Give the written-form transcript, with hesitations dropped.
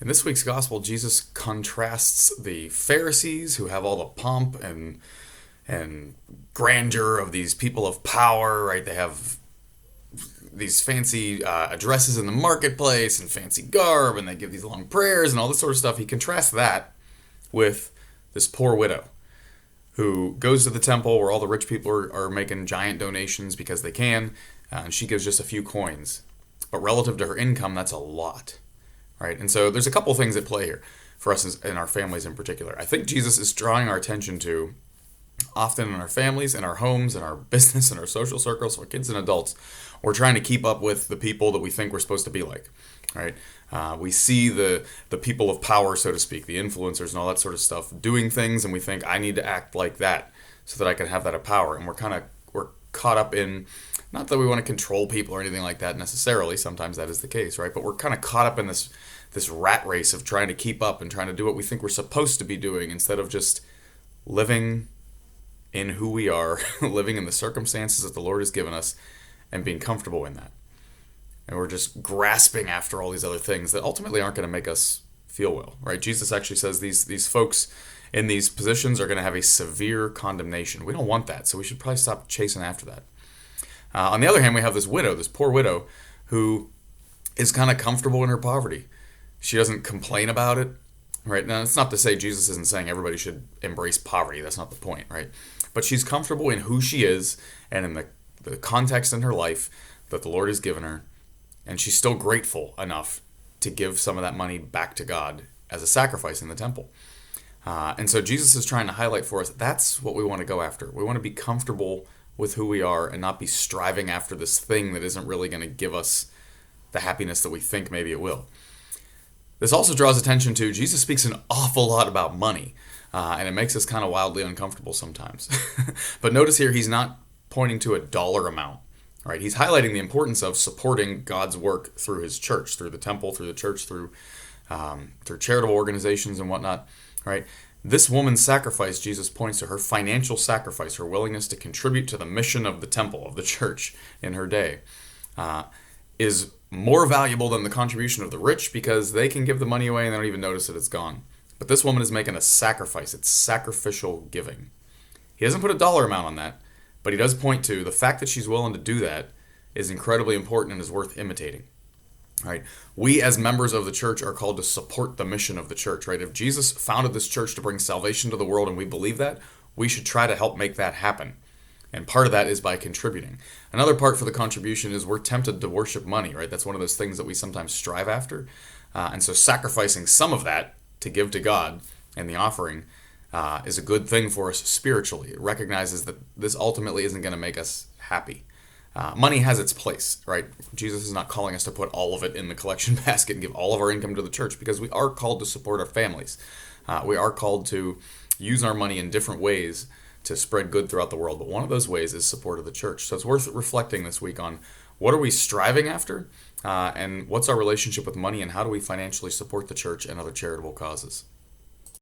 In this week's gospel, Jesus contrasts the Pharisees, who have all the pomp and grandeur of these people of power, right? They have these fancy addresses in the marketplace and fancy garb, and they give these long prayers and all this sort of stuff. He contrasts that with this poor widow who goes to the temple where all the rich people are making giant donations because they can, and she gives just a few coins. But relative to her income, that's a lot, right? And so there's a couple things at play here for us in our families in particular. I think Jesus is drawing our attention to, often in our families, in our homes, in our business, in our social circles, for kids and adults, we're trying to keep up with the people that we think we're supposed to be like, right? We see the people of power, so to speak, the influencers and all that sort of stuff, doing things, and we think, I need to act like that so that I can have that power. And we're caught up in, not that we want to control people or anything like that necessarily. Sometimes that is the case, right? But we're kind of caught up in this rat race of trying to keep up and trying to do what we think we're supposed to be doing instead of just living in who we are, living in the circumstances that the Lord has given us, and being comfortable in that. And we're just grasping after all these other things that ultimately aren't going to make us feel well, right? Jesus actually says these folks in these positions are going to have a severe condemnation. We don't want that, so we should probably stop chasing after that. On the other hand, we have this widow, this poor widow, who is kind of comfortable in her poverty. She doesn't complain about it, right? Now, it's not to say Jesus isn't saying everybody should embrace poverty. That's not the point, right? But she's comfortable in who she is and in the context in her life that the Lord has given her. And she's still grateful enough to give some of that money back to God as a sacrifice in the temple. And so Jesus is trying to highlight for us, that's what we want to go after. We want to be comfortable with who we are and not be striving after this thing that isn't really going to give us the happiness that we think maybe it will. This also draws attention to, Jesus speaks an awful lot about money, and it makes us kind of wildly uncomfortable sometimes. But notice here, he's not pointing to a dollar amount, right? He's highlighting the importance of supporting God's work through his church, through the temple, through the church, through charitable organizations and whatnot, right? This woman's sacrifice, Jesus points to her financial sacrifice, her willingness to contribute to the mission of the temple, of the church in her day, is more valuable than the contribution of the rich because they can give the money away and they don't even notice that it's gone. But this woman is making a sacrifice. It's sacrificial giving. He doesn't put a dollar amount on that, but he does point to the fact that she's willing to do that is incredibly important and is worth imitating. Right? We as members of the church are called to support the mission of the church, right? If Jesus founded this church to bring salvation to the world and we believe that, we should try to help make that happen. And part of that is by contributing. Another part for the contribution is we're tempted to worship money, right? That's one of those things that we sometimes strive after. And so sacrificing some of that to give to God and the offering is a good thing for us spiritually. It recognizes that this ultimately isn't going to make us happy. Money has its place, right? Jesus is not calling us to put all of it in the collection basket and give all of our income to the church because we are called to support our families. We are called to use our money in different ways to spread good throughout the world. But one of those ways is support of the church. So it's worth reflecting this week on what are we striving after and what's our relationship with money and how do we financially support the church and other charitable causes.